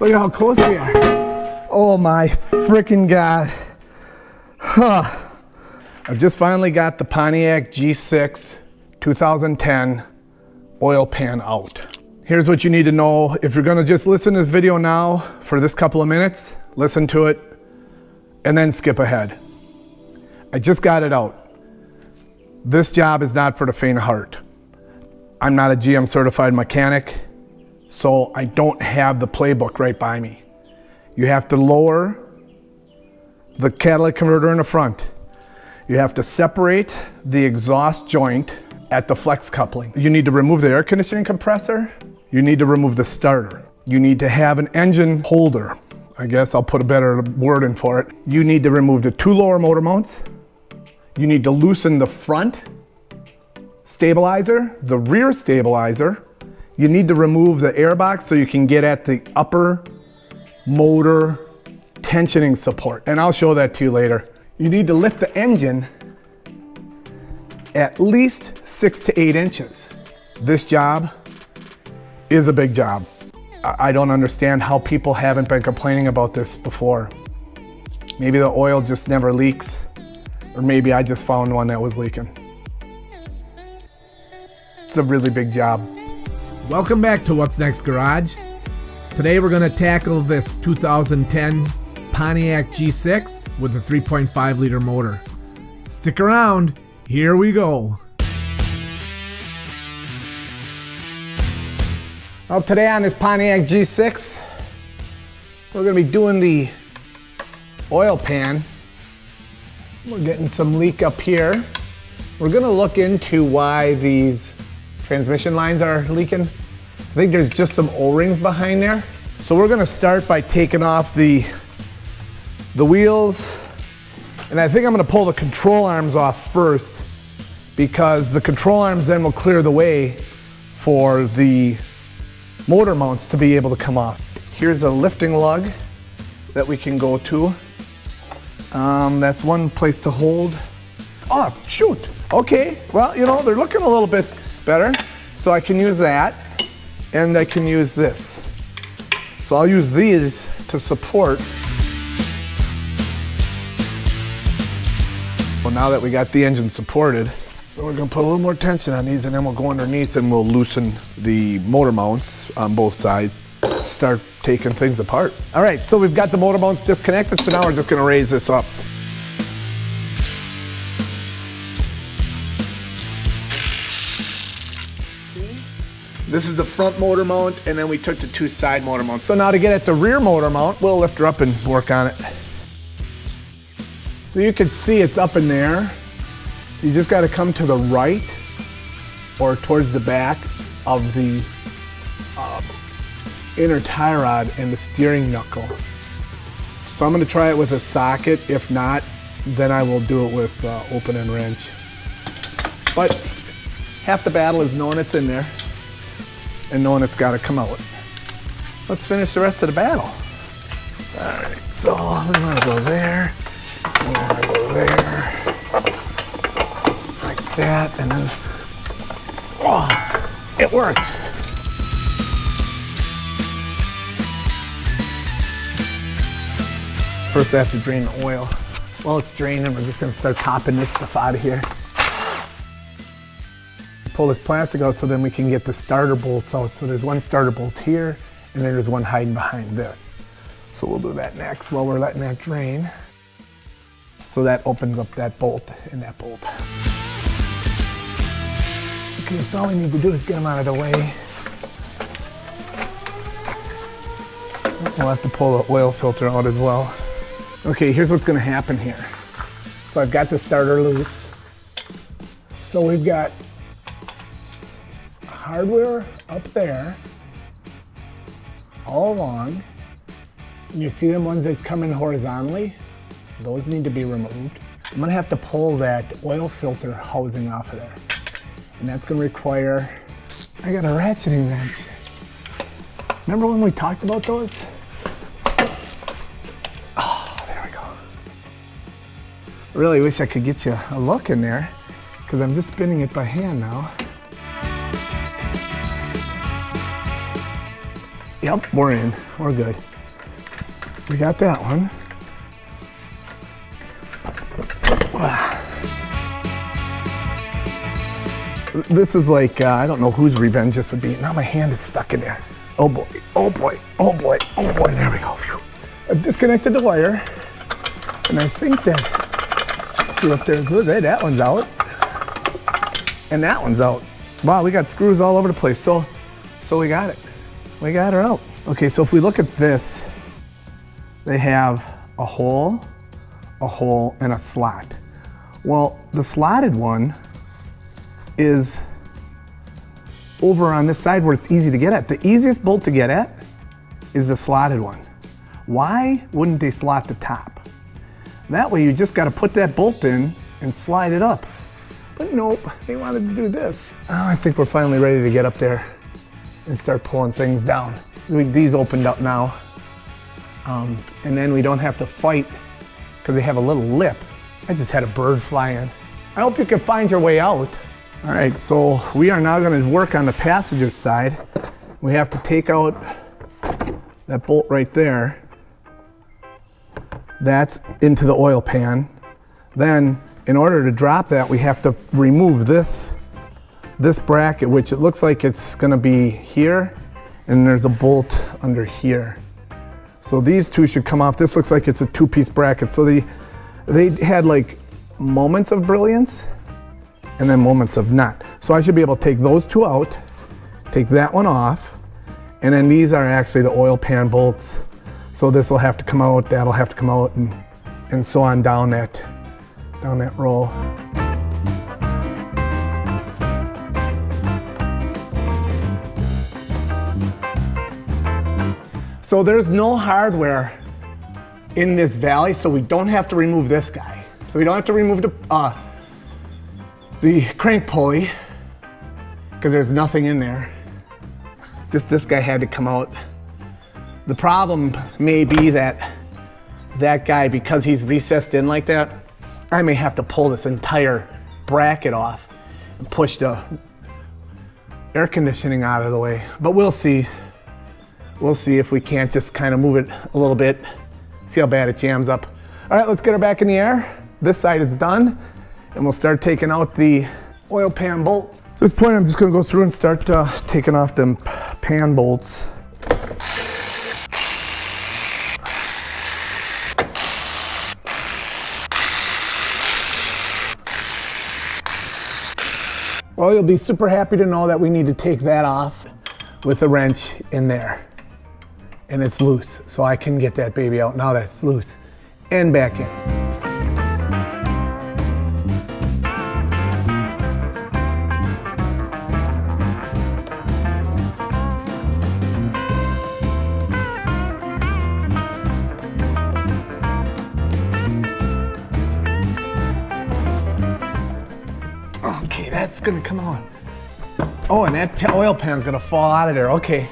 Look at how close we are. Oh my freaking God. I've just finally got the Pontiac G6 2010 oil pan out. Here's what you need to know. If you're gonna just listen to this video now for this couple of minutes, listen to it, and then skip ahead. I just got it out. This job is not for the faint of heart. I'm not a GM certified mechanic, so I don't have the playbook right by me. You have to lower the catalytic converter in the front. You have to separate the exhaust joint at the flex coupling. You need to remove the air conditioning compressor. You need to remove the starter. You need to have an engine holder. I guess I'll put a better word in for it. You need to remove the two lower motor mounts. You need to loosen the front stabilizer, the rear stabilizer. You need to remove the air box so you can get at the upper motor tensioning support. And I'll show that to you later. You need to lift the engine at least 6 to 8 inches. This job is a big job. I don't understand how people haven't been complaining about this before. Maybe the oil just never leaks, or maybe I just found one that was leaking. It's a really big job. Welcome back to What's Next Garage. Today we're going to tackle this 2010 Pontiac G6 with a 3.5 liter motor. Stick around, here we go. Well, today on this Pontiac G6, we're going to be doing the oil pan. We're getting some leak up here. We're going to look into why these transmission lines are leaking. I think there's just some O-rings behind there. So we're going to start by taking off the wheels, and I think I'm going to pull the control arms off first, because the control arms then will clear the way for the motor mounts to be able to come off. Here's a lifting lug that we can go to. That's one place to hold. Oh, shoot. Okay, well, you know, they're looking a little bit better. So I can use that, and I can use this. So I'll use these to support. Well, now that we got the engine supported, we're gonna put a little more tension on these, and then we'll go underneath and we'll loosen the motor mounts on both sides, start taking things apart. All right, so we've got the motor mounts disconnected, so now we're just gonna raise this up. This is the front motor mount, and then we took the two side motor mounts. So now to get at the rear motor mount, we'll lift her up and work on it. So you can see it's up in there. You just got to come to the right or towards the back of the inner tie rod and the steering knuckle. So I'm going to try it with a socket. If not, then I will do it with open end wrench. But half the battle is knowing it's in there and knowing it's got to come out. Let's finish the rest of the battle. All right, so I'm going to go there. I'm going to go there. Like that, and then, oh, it worked. First I have to drain the oil. While it's draining, we're just gonna start popping this stuff out of here. Pull this plastic out so then we can get the starter bolts out. So there's one starter bolt here, and then there's one hiding behind this. So we'll do that next while we're letting that drain. So that opens up that bolt and that bolt. Okay, so all we need to do is get them out of the way. We'll have to pull the oil filter out as well. Okay, here's what's gonna happen here. So I've got the starter loose. So we've got hardware up there, all along. And you see them ones that come in horizontally? Those need to be removed. I'm gonna have to pull that oil filter housing off of there. And that's gonna require, I got a ratcheting wrench. Remember when we talked about those? Oh, there we go. I really wish I could get you a look in there, because I'm just spinning it by hand now. Yep, we're in. We're good. We got that one. This is like, I don't know whose revenge this would be. Now my hand is stuck in there. Oh boy, oh boy, oh boy, oh boy, there we go. Phew. I've disconnected the wire, and I think that screw up there good. Hey, that one's out, and that one's out. Wow, we got screws all over the place. So we got it. We got her out. Okay, so if we look at this, they have a hole, and a slot. Well, the slotted one is over on this side where it's easy to get at. The easiest bolt to get at is the slotted one. Why wouldn't they slot the top? That way you just got to put that bolt in and slide it up. But nope, they wanted to do this. Oh, I think we're finally ready to get up there and start pulling things down. These opened up now. And then we don't have to fight because they have a little lip. I just had a bird fly in. I hope you can find your way out. All right, so we are now going to work on the passenger side. We have to take out that bolt right there. That's into the oil pan. Then, in order to drop that, we have to remove this bracket, which it looks like it's going to be here, and there's a bolt under here. So these two should come off. This looks like it's a two-piece bracket. So they had like moments of brilliance and then moments of not. So I should be able to take those two out, take that one off, and then these are actually the oil pan bolts. So this will have to come out, that'll have to come out, and so on down that row. So there's no hardware in this valley, so we don't have to remove this guy. So we don't have to remove the crank pulley because there's nothing in there. Just this guy had to come out. The problem may be that guy, because he's recessed in like that, I may have to pull this entire bracket off and push the air conditioning out of the way. But we'll see. We'll see if we can't just kind of move it a little bit, see how bad it jams up. All right, let's get her back in the air. This side is done, and we'll start taking out the oil pan bolts. At this point, I'm just gonna go through and start taking off them pan bolts. Well, you'll be super happy to know that we need to take that off with a wrench in there. And it's loose, so I can get that baby out now that it's loose and back in. Okay, that's gonna come out. Oh, and that oil pan's gonna fall out of there. Okay,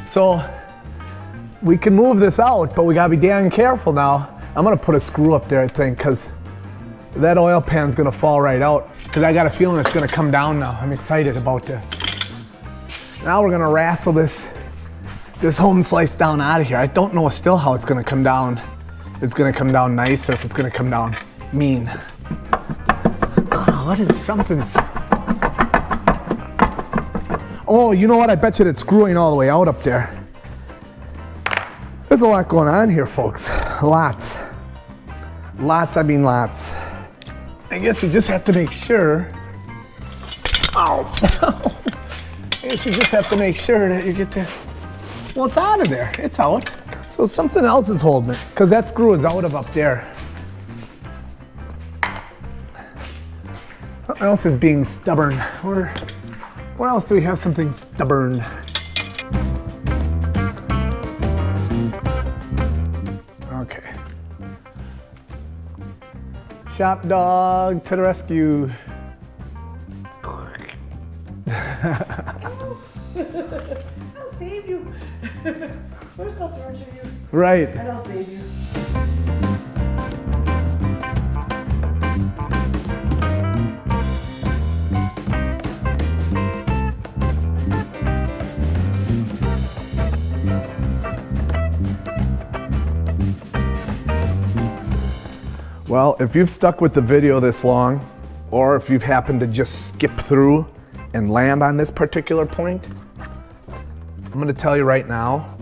so we can move this out, but we gotta be damn careful now. I'm gonna put a screw up there, I think, because that oil pan's gonna fall right out. Because I got a feeling it's gonna come down now. I'm excited about this. Now we're gonna wrestle this home slice down out of here. I don't know still how it's gonna come down. If it's gonna come down nice or if it's gonna come down mean. Oh, what is something's... Oh, you know what? I bet you it's screwing all the way out up there. There's a lot going on here, folks. Lots. Lots, I mean lots. I guess you just have to make sure. Ow. I guess you just have to make sure that you get the... Well, it's out of there. It's out. So something else is holding it, because that screw is out of up there. What else is being stubborn? Where else do we have something stubborn? Okay. Shop dog to the rescue. I'll save you. First I'll torture you. Right. And I'll save you. Well, if you've stuck with the video this long, or if you've happened to just skip through and land on this particular point, I'm gonna tell you right now,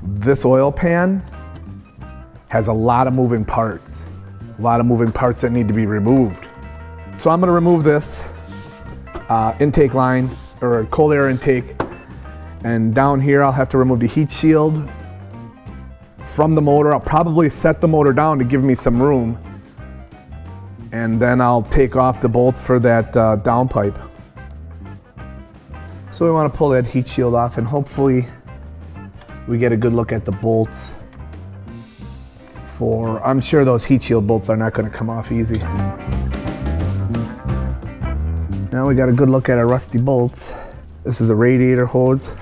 this oil pan has a lot of moving parts. A lot of moving parts that need to be removed. So I'm gonna remove this intake line, or cold air intake, and down here I'll have to remove the heat shield from the motor. I'll probably set the motor down to give me some room, and then I'll take off the bolts for that downpipe. So we want to pull that heat shield off, and hopefully we get a good look at the bolts. I'm sure those heat shield bolts are not going to come off easy. Now we got a good look at our rusty bolts. This is a radiator hose.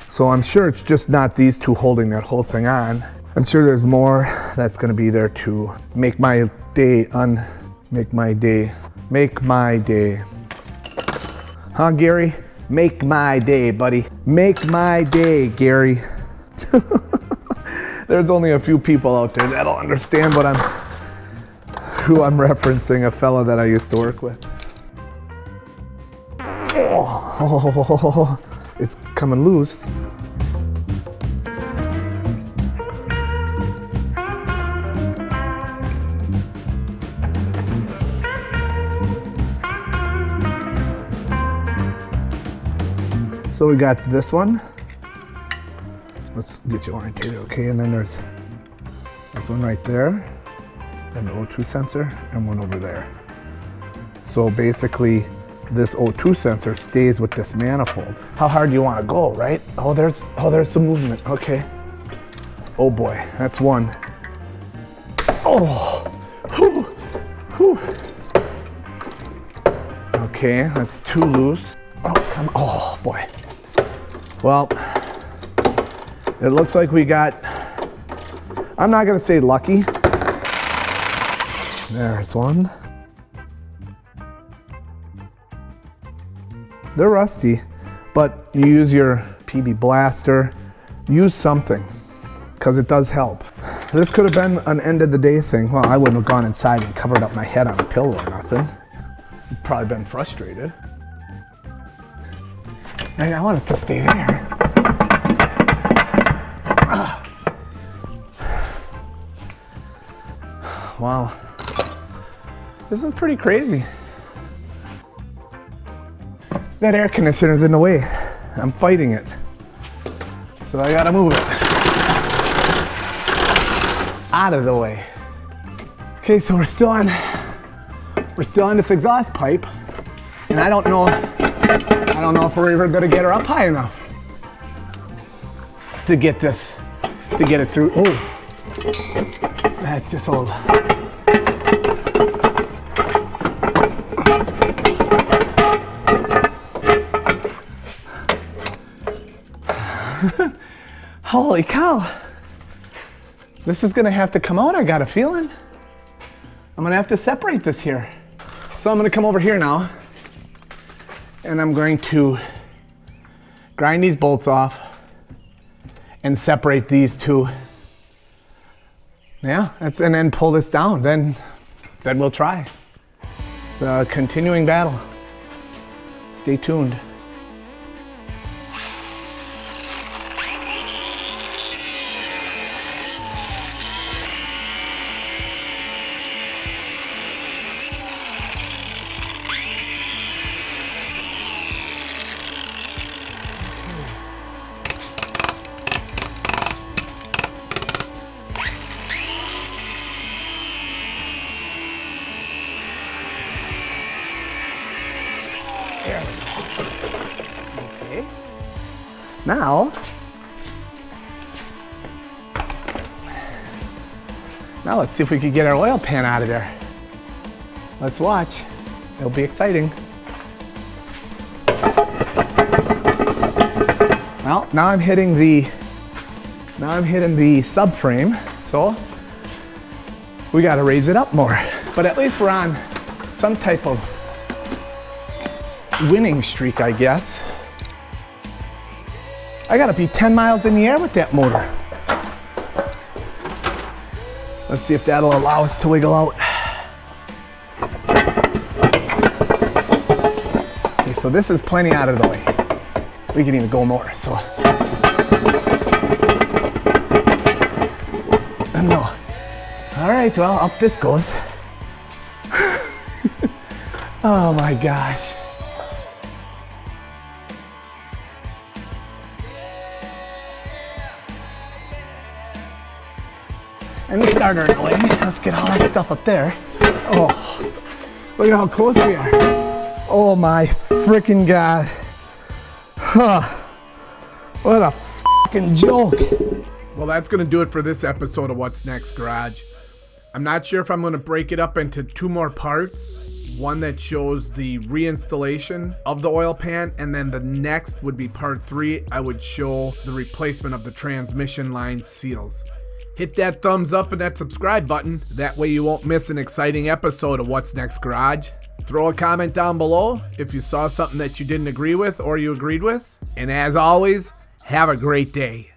So I'm sure it's just not these two holding that whole thing on. I'm sure there's more that's going to be there to make my day. Huh, Gary? Make my day, buddy. Make my day, Gary. There's only a few people out there that'll understand who I'm referencing, a fella that I used to work with. Oh, it's coming loose. So we got this one. Let's get you oriented, okay? And then there's this one right there, and the O2 sensor, and one over there. So basically, this O2 sensor stays with this manifold. How hard do you want to go, right? Oh, there's some movement. Okay. Oh boy, that's one. Oh, whew, whew. Okay, that's two loose. Oh, come on. Oh boy. Well, it looks like we got, I'm not gonna say lucky. There's one. They're rusty, but you use your PB blaster, use something, because it does help. This could have been an end of the day thing. Well, I wouldn't have gone inside and covered up my head on a pillow or nothing. I'd probably been frustrated. And I want it to stay there. Wow. This is pretty crazy. That air conditioner's in the way. I'm fighting it. So I gotta move it out of the way. Okay, so we're still on this exhaust pipe, and I don't know if we're ever gonna get her up high enough to get it through. Oh, that's just old. Holy cow. This is gonna have to come out, I got a feeling. I'm gonna have to separate this here. So I'm gonna come over here now, and I'm going to grind these bolts off and separate these two. Yeah, and then pull this down. Then we'll try. It's a continuing battle. Stay tuned. Okay. Now let's see if we can get our oil pan out of there. Let's watch. It'll be exciting. Well, now I'm hitting the subframe, so we got to raise it up more. But at least we're on some type of winning streak, I guess. I gotta be 10 miles in the air with that motor. Let's see if that'll allow us to wiggle out. Okay, so this is plenty out of the way. We can even go more, so. No. All right, well, up this goes. Oh my gosh. And the starter in the way. Let's get all that stuff up there. Oh, look at how close we are. Oh my freaking God. Huh. What a fucking joke. Well, that's going to do it for this episode of What's Next Garage. I'm not sure if I'm going to break it up into two more parts. One that shows the reinstallation of the oil pan, and then the next would be part 3. I would show the replacement of the transmission line seals. Hit that thumbs up and that subscribe button. That way you won't miss an exciting episode of What's Next Garage. Throw a comment down below if you saw something that you didn't agree with or you agreed with. And as always, have a great day.